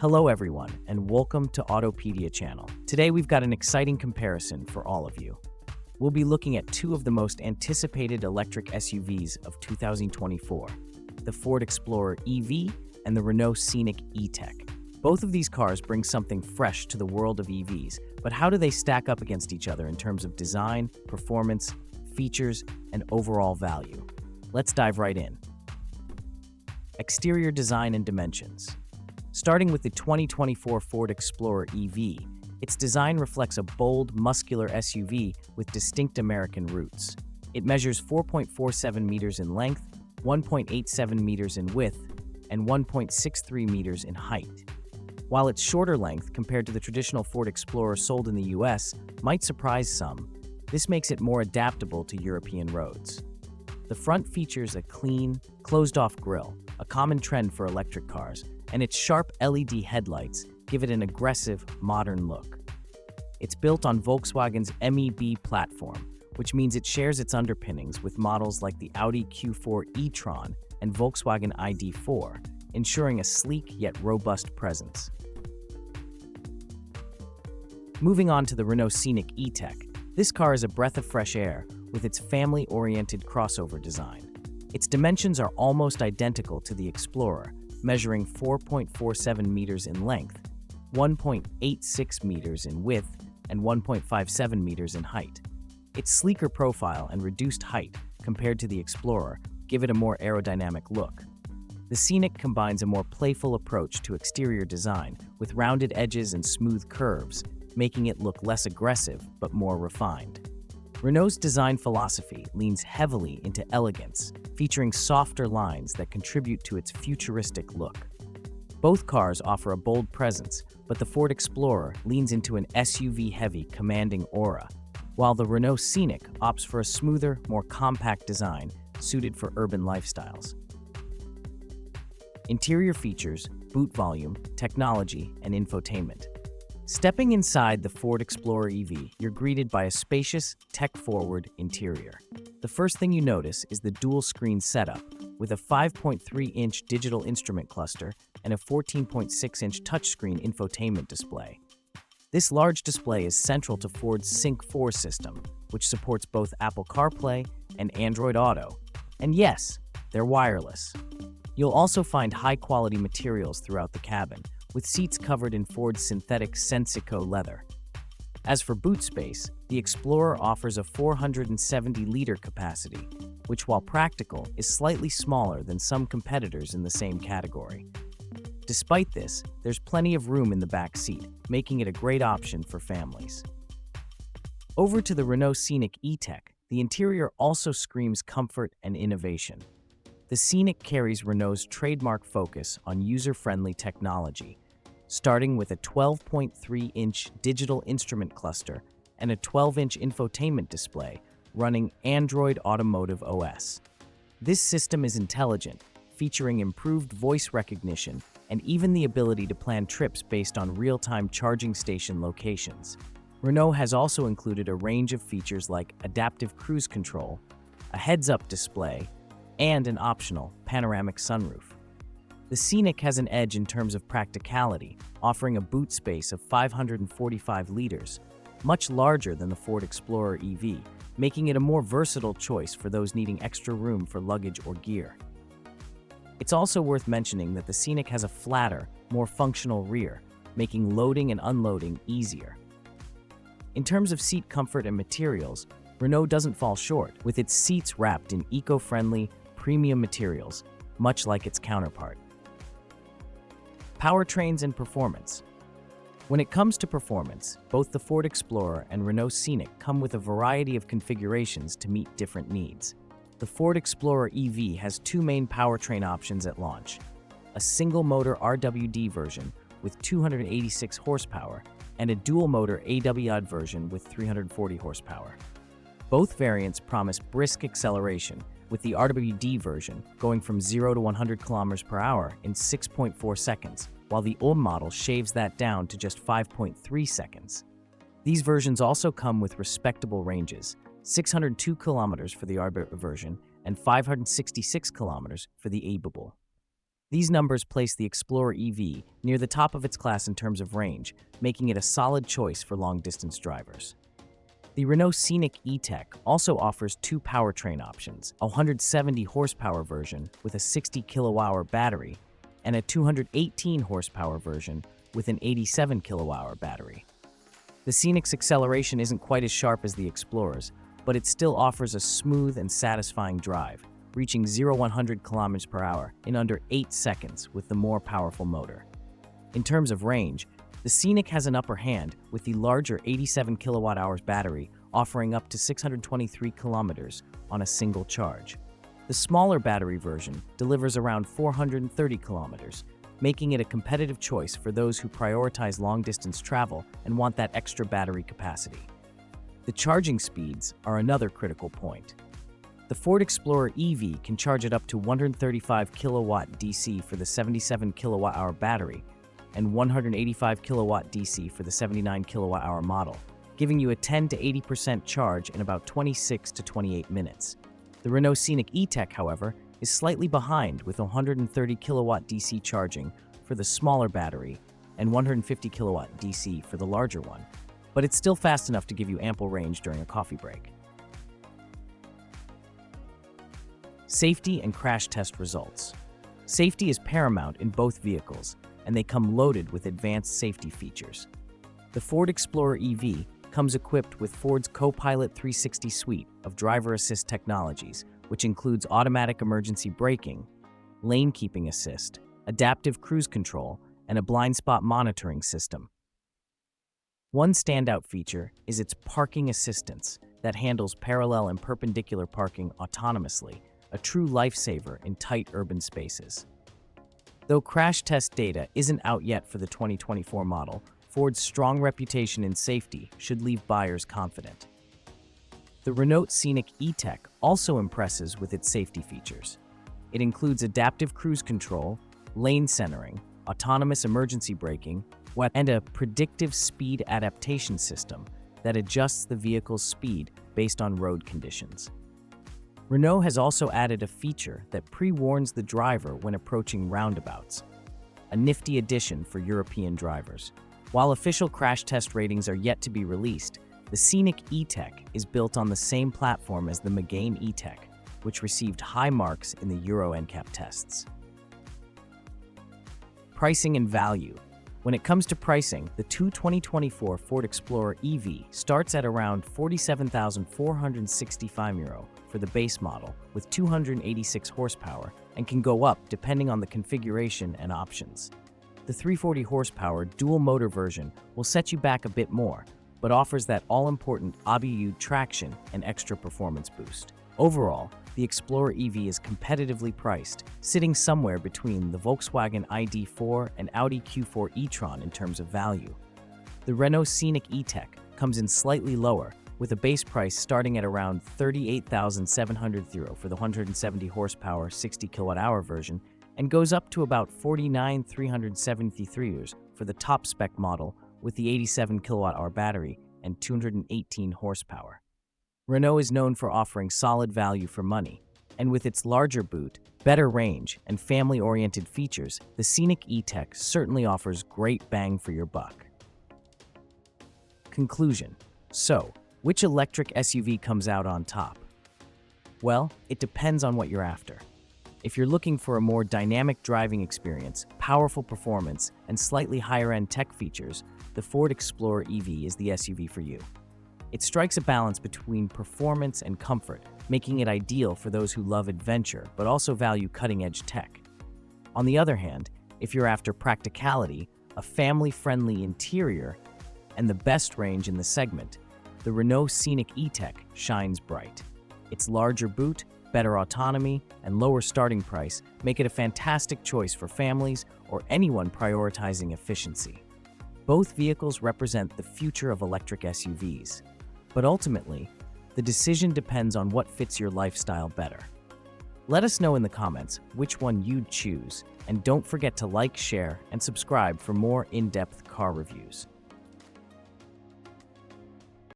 Hello everyone, and welcome to Autopedia channel. Today we've got an exciting comparison for all of you. We'll be looking at two of the most anticipated electric SUVs of 2024, the Ford Explorer EV and the Renault Scenic E-Tech. Both of these cars bring something fresh to the world of EVs, but how do they stack up against each other in terms of design, performance, features, and overall value? Let's dive right in. Exterior design and dimensions. Starting with the 2024 Ford Explorer EV, its design reflects a bold, muscular SUV with distinct American roots. It measures 4.47 meters in length, 1.87 meters in width, and 1.63 meters in height. While its shorter length compared to the traditional Ford Explorer sold in the US might surprise some, this makes it more adaptable to European roads. The front features a clean, closed-off grille, a common trend for electric cars, and its sharp LED headlights give it an aggressive, modern look. It's built on Volkswagen's MEB platform, which means it shares its underpinnings with models like the Audi Q4 e-tron and Volkswagen ID.4, ensuring a sleek yet robust presence. Moving on to the Renault Scenic E-Tech, this car is a breath of fresh air with its family-oriented crossover design. Its dimensions are almost identical to the Explorer, measuring 4.47 meters in length, 1.86 meters in width, and 1.57 meters in height. Its sleeker profile and reduced height compared to the Explorer give it a more aerodynamic look. The Scenic combines a more playful approach to exterior design with rounded edges and smooth curves, making it look less aggressive but more refined. Renault's design philosophy leans heavily into elegance, featuring softer lines that contribute to its futuristic look. Both cars offer a bold presence, but the Ford Explorer leans into an SUV-heavy, commanding aura, while the Renault Scenic opts for a smoother, more compact design suited for urban lifestyles. Interior features, boot volume, technology, and infotainment. Stepping inside the Ford Explorer EV, you're greeted by a spacious, tech-forward interior. The first thing you notice is the dual-screen setup, with a 5.3-inch digital instrument cluster and a 14.6-inch touchscreen infotainment display. This large display is central to Ford's Sync 4 system, which supports both Apple CarPlay and Android Auto. And yes, they're wireless. You'll also find high-quality materials throughout the cabin, with seats covered in Ford's synthetic Sensico leather. As for boot space, the Explorer offers a 470-liter capacity, which, while practical, is slightly smaller than some competitors in the same category. Despite this, there's plenty of room in the back seat, making it a great option for families. Over to the Renault Scenic E-Tech, the interior also screams comfort and innovation. The Scenic carries Renault's trademark focus on user-friendly technology, starting with a 12.3-inch digital instrument cluster and a 12-inch infotainment display running Android Automotive OS. This system is intelligent, featuring improved voice recognition and even the ability to plan trips based on real-time charging station locations. Renault has also included a range of features like adaptive cruise control, a heads-up display, and an optional panoramic sunroof. The Scenic has an edge in terms of practicality, offering a boot space of 545 liters, much larger than the Ford Explorer EV, making it a more versatile choice for those needing extra room for luggage or gear. It's also worth mentioning that the Scenic has a flatter, more functional rear, making loading and unloading easier. In terms of seat comfort and materials, Renault doesn't fall short, with its seats wrapped in eco-friendly, premium materials, much like its counterpart. Powertrains and performance. When it comes to performance, both the Ford Explorer and Renault Scenic come with a variety of configurations to meet different needs. The Ford Explorer EV has two main powertrain options at launch: a single-motor RWD version with 286 horsepower and a dual-motor AWD version with 340 horsepower. Both variants promise brisk acceleration, with the RWD version going from 0 to 100 km per hour in 6.4 seconds, while the old model shaves that down to just 5.3 seconds. These versions also come with respectable ranges: 602 km for the RWD version and 566 km for the AWD. These numbers place the Explorer EV near the top of its class in terms of range, making it a solid choice for long-distance drivers. The Renault Scenic E-Tech also offers two powertrain options, a 170 horsepower version with a 60 kilowatt-hour battery and a 218 horsepower version with an 87 kilowatt-hour battery. The Scenic's acceleration isn't quite as sharp as the Explorer's, but it still offers a smooth and satisfying drive, reaching 0-100 km per hour in under 8 seconds with the more powerful motor. In terms of range, the Scenic has an upper hand with the larger 87 kilowatt-hours battery offering up to 623 kilometers on a single charge. The smaller battery version delivers around 430 kilometers, making it a competitive choice for those who prioritize long-distance travel and want that extra battery capacity. The charging speeds are another critical point. The Ford Explorer EV can charge at up to 135 kilowatt DC for the 77 kilowatt-hour battery and 185 kilowatt DC for the 79 kilowatt-hour model, giving you a 10 to 80% charge in about 26 to 28 minutes. The Renault Scenic E-Tech, however, is slightly behind with 130 kilowatt DC charging for the smaller battery and 150 kilowatt DC for the larger one, but it's still fast enough to give you ample range during a coffee break. Safety and crash test results. Safety is paramount in both vehicles, and they come loaded with advanced safety features. The Ford Explorer EV comes equipped with Ford's Co-Pilot 360 suite of driver assist technologies, which includes automatic emergency braking, lane keeping assist, adaptive cruise control, and a blind spot monitoring system. One standout feature is its parking assistance that handles parallel and perpendicular parking autonomously, a true lifesaver in tight urban spaces. Though crash test data isn't out yet for the 2024 model, Ford's strong reputation in safety should leave buyers confident. The Renault Scenic E-Tech also impresses with its safety features. It includes adaptive cruise control, lane centering, autonomous emergency braking, and a predictive speed adaptation system that adjusts the vehicle's speed based on road conditions. Renault has also added a feature that pre-warns the driver when approaching roundabouts, a nifty addition for European drivers. While official crash test ratings are yet to be released, the Scenic E-Tech is built on the same platform as the Megane E-Tech, which received high marks in the Euro NCAP tests. Pricing and value. When it comes to pricing, the 2024 Ford Explorer EV starts at around €47,465 for the base model with 286 horsepower and can go up depending on the configuration and options. The 340 horsepower dual motor version will set you back a bit more, but offers that all-important ABU traction and extra performance boost. Overall, the Explorer EV is competitively priced, sitting somewhere between the Volkswagen ID.4 and Audi Q4 e-tron in terms of value. The Renault Scenic E-Tech comes in slightly lower, with a base price starting at around €38,700 for the 170 horsepower 60 kilowatt-hour version and goes up to about €49,373 for the top spec model with the 87 kilowatt-hour battery and 218 horsepower. Renault is known for offering solid value for money, and with its larger boot, better range, and family-oriented features, the Scenic E-Tech certainly offers great bang for your buck. Conclusion. So, which electric SUV comes out on top? Well, it depends on what you're after. If you're looking for a more dynamic driving experience, powerful performance, and slightly higher-end tech features, the Ford Explorer EV is the SUV for you. It strikes a balance between performance and comfort, making it ideal for those who love adventure but also value cutting-edge tech. On the other hand, if you're after practicality, a family-friendly interior, and the best range in the segment, the Renault Scenic E-Tech shines bright. Its larger boot, better autonomy, and lower starting price make it a fantastic choice for families or anyone prioritizing efficiency. Both vehicles represent the future of electric SUVs. But ultimately, the decision depends on what fits your lifestyle better. Let us know in the comments which one you'd choose, and don't forget to like, share, and subscribe for more in-depth car reviews.